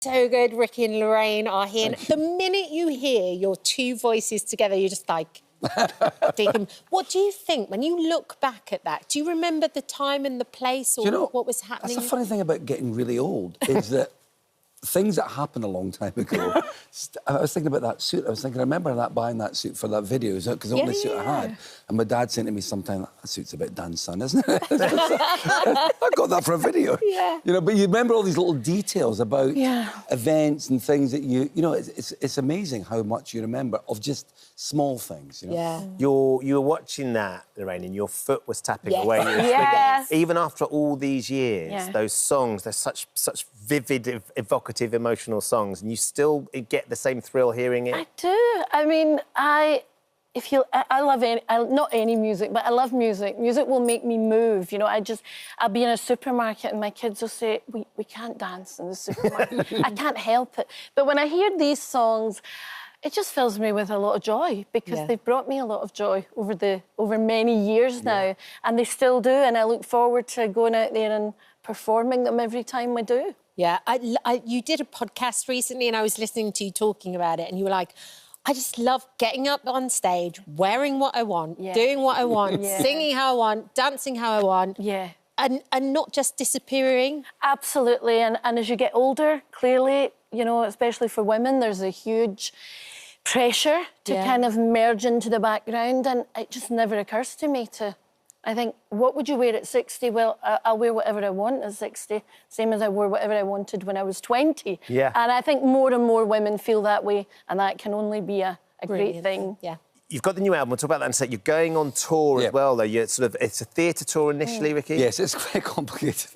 So good, Ricky and Lorraine are here. And the minute you hear your two voices together, you're just like, Deacon. What do you think when you look back at that? Do you remember the time and the place or what was happening? That's the funny thing about getting really old is that things that happened a long time ago. I was thinking about that suit. I remember buying that suit for that video because it was the only suit I had. And my dad saying to me sometime, that suit's about Dan's son, isn't it? I got that for a video. Yeah. You know, but you remember all these little details about events and things that you know, it's amazing how much you remember of just small things, you know? Yeah. You were watching that, Lorraine, and your foot was tapping away. Yes. Even after all these years, those songs, they're such vivid, evocative, emotional songs, and you still get the same thrill hearing it. I do. I mean, I love not any music, but I love music. Music will make me move. You know, I'll be in a supermarket and my kids will say, we can't dance in the supermarket. I can't help it. But when I hear these songs, it just fills me with a lot of joy because they've brought me a lot of joy over many years now, and they still do. And I look forward to going out there and performing them every time we do. Yeah, you did a podcast recently and I was listening to you talking about it and you were like, I just love getting up on stage, wearing what I want, doing what I want, singing how I want, dancing how I want. Yeah. And not just disappearing. Absolutely. And as you get older, clearly, you know, especially for women, there's a huge pressure to kind of merge into the background, and it just never occurs to me to... I think, what would you wear at 60? Well, I'll wear whatever I want at 60, same as I wore whatever I wanted when I was 20. Yeah. And I think more and more women feel that way, and that can only be a great thing. Yeah. You've got the new album, we'll talk about that in a sec. You're going on tour as well, though. It's a theatre tour initially, Ricky? Yes, it's quite complicated.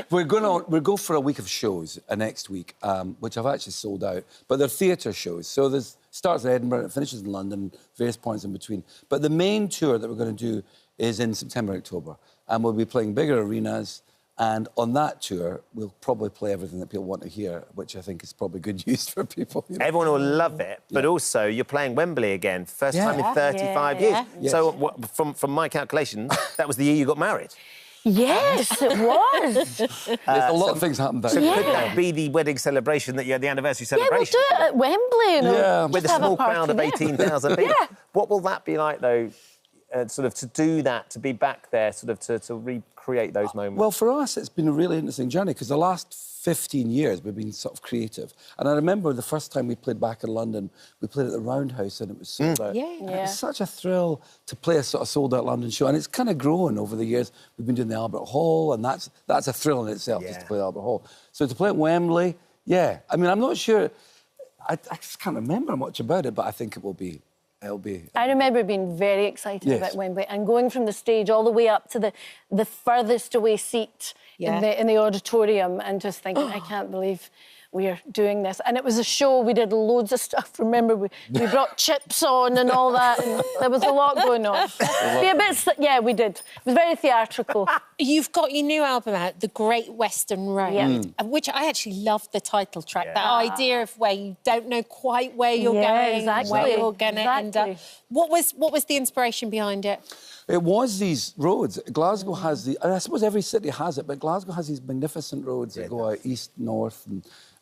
We're going for a week of shows next week, which I've actually sold out. But they're theatre shows, so there's starts in Edinburgh, it finishes in London, various points in between. But the main tour that we're going to do is in September, October, and we'll be playing bigger arenas. And on that tour, we'll probably play everything that people want to hear, which I think is probably good news for people. You know? Everyone will love it, but also you're playing Wembley again, first time in 35 years. Yes. So from my calculations, that was the year you got married. Yes, it was. There's a lot of things happened back So then. could that be the wedding celebration that you're the anniversary celebration? Yeah, we'll do it at Wembley. You know, with a small crowd of 18,000 people. What will that be like, though, sort of to do that, to be back there, sort of to recreate those moments? Well, for us, it's been a really interesting journey because the last 15 years we've been sort of creative. And I remember the first time we played back in London, we played at the Roundhouse and it was sold out. Yeah. And it was such a thrill to play a sort of sold-out London show. And it's kind of grown over the years. We've been doing the Albert Hall, and that's a thrill in itself, just to play the Albert Hall. So to play at Wembley, I mean, I'm not sure... I just can't remember much about it, but I think it'll be... I remember being very excited about Wembley and going from the stage all the way up to the furthest away seat in the auditorium and just thinking, I can't believe we're doing this. And it was a show, we did loads of stuff. Remember, we brought chips on and all that, and there was a lot going on. We did. It was very theatrical. You've got your new album out, The Great Western Road, which I actually love the title track, that idea of where you don't know quite where you're going, where you're going to end up. What was the inspiration behind it? It was these roads. Glasgow has and I suppose every city has it, but Glasgow has these magnificent roads that go out east, north,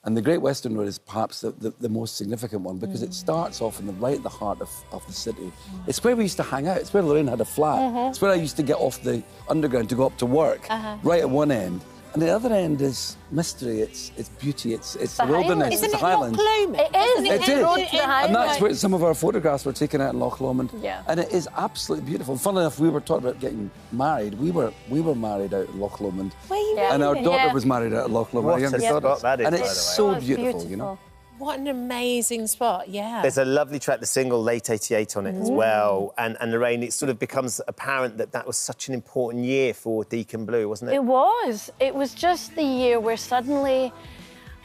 and the Great Western Road is perhaps the most significant one because it starts off right at the heart of the city. It's where we used to hang out. It's where Lorraine had a flat. It's where I used to get off the underground to go up to work, right at one end. And the other end is mystery, it's beauty, it's the wilderness, it's the Highlands. It is. It is. And that's where some of our photographs were taken out in Loch Lomond. Yeah. And it is absolutely beautiful. And funnily enough, we were talking about getting married. We were married out in Loch Lomond. Where you And our daughter was married out at Loch Lomond. What a spot that is, and by the it's way. so beautiful, you know. What an amazing spot, There's a lovely track, the single Late 88 on it as well. And Lorraine, it sort of becomes apparent that was such an important year for Deacon Blue, wasn't it? It was. It was just the year where suddenly,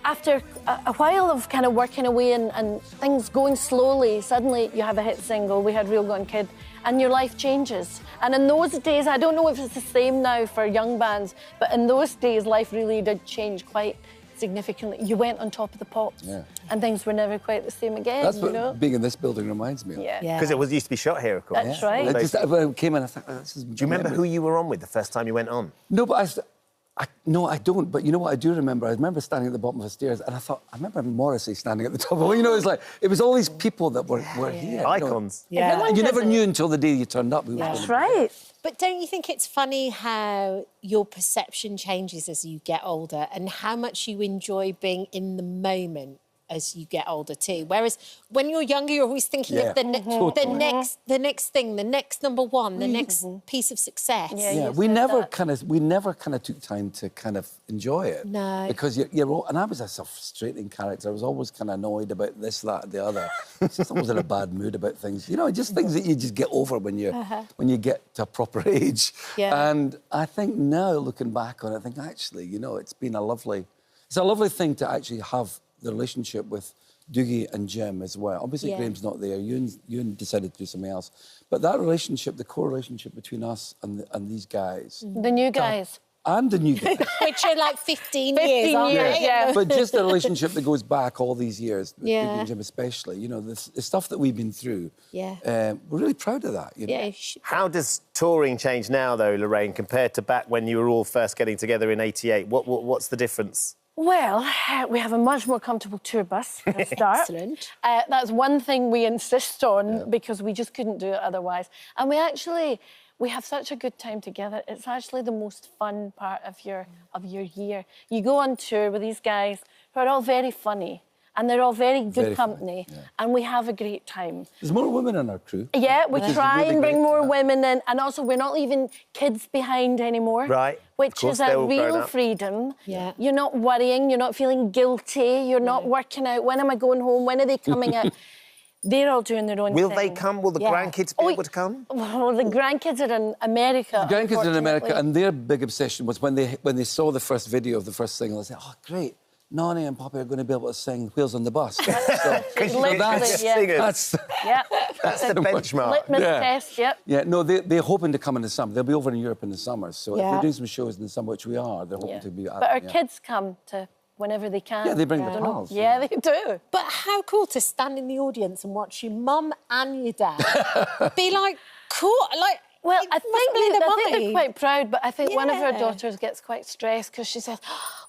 after a while of kind of working away and things going slowly, suddenly you have a hit single, we had Real Gone Kid, and your life changes. And in those days, I don't know if it's the same now for young bands, but in those days, life really did change quite significantly. You went on top of the pops, and things were never quite the same again. That's what you know? being in this building reminds me of. Because it used to be shot here, of course. That's right. When I came in, I thought, this is... Do you remember who you were on with the first time you went on? No, but No, I don't. But you know what I do remember? I remember standing at the bottom of the stairs and I thought, I remember Morrissey standing at the top. Well, you know, it was all these people that were here. Icons. You know? And you never knew until the day you turned up. That's right. But don't you think it's funny how your perception changes as you get older and how much you enjoy being in the moment as you get older too? Whereas when you're younger, you're always thinking of the next thing, the next number one, the next piece of success. Yeah, we never kind of took time to kind of enjoy it. No. Because you're all, and I was a frustrating character. I was always kind of annoyed about this, that, and the other. Just always in a bad mood about things. You know, just things that you just get over when you get to a proper age. Yeah. And I think now, looking back on it, I think actually, you know, it's a lovely thing to actually have the relationship with Doogie and Jim as well. Obviously, Graham's not there. Ewan decided to do something else. But that relationship, the core relationship between us and these guys... The new guys. And the new guys. Which are like 15 years, 15 aren't years, they? yeah. But just the relationship that goes back all these years, with Yeah. Doogie and Jim especially, you know, the stuff that we've been through, Yeah. we're really proud of that, you know. Yeah. How does touring change now, though, Lorraine, compared to back when you were all first getting together in '88? What's the difference? Well, we have a much more comfortable tour bus for a start. Excellent. That's one thing we insist on because we just couldn't do it otherwise. And we have such a good time together. It's actually the most fun part of your year. You go on tour with these guys who are all very funny and they're all very good company and we have a great time. There's more women in our crew. Yeah, we try really and bring great, more women in, and also we're not leaving kids behind anymore. Right. Which is a real freedom. Yeah. You're not worrying, you're not feeling guilty, you're not working out, when am I going home, when are they coming out? They're all doing their own thing. Will they come? Will the grandkids be able to come? Well, the grandkids are in America. The grandkids are in America, unfortunately. and their big obsession was when they saw the first video of the first single, they said, "Oh, great, Nonny and Poppy are going to be able to sing Wheels on the Bus." So Literally, that's That's the benchmark. Litmus test, Yeah, no, they're hoping to come in the summer. They'll be over in Europe in the summer. So if we're doing some shows in the summer, which we are, they're hoping to be... But our kids come to whenever they can. Yeah, they bring the pals. Yeah, they do. But how cool to stand in the audience and watch your mum and your dad be like, cool, like... Well, I think they're money. quite proud, but I think one of our daughters gets quite stressed because she says,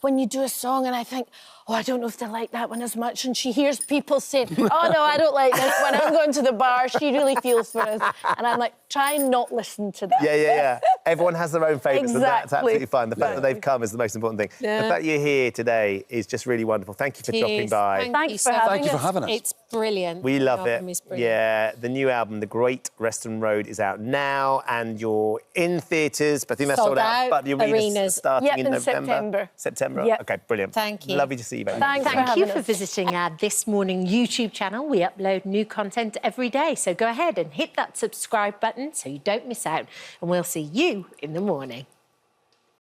when you do a song, and I think, oh, I don't know if they like that one as much, and she hears people saying, oh, no, I don't like this. When I'm going to the bar, she really feels for us. And I'm like, try and not listen to that. Yeah. Everyone has their own favourites, and that's Exactly. absolutely fine. The fact that they've come is the most important thing. Yeah. The fact you're here today is just really wonderful. Thank you for dropping by. Thanks for having us. Thank you for having us. It's brilliant. We love The it. album is brilliant. Yeah, the new album, The Great Western Road, is out now, and you're in theatres, but I think that's Sold sold out. out. But the arena's Arenas. starting in in November. September. Yep. OK, brilliant. Thank you. Lovely to see you, baby. Thanks for Thank having you for us. visiting our This Morning YouTube channel. We upload new content every day, so go ahead and hit that subscribe button so you don't miss out, and we'll see you in the morning.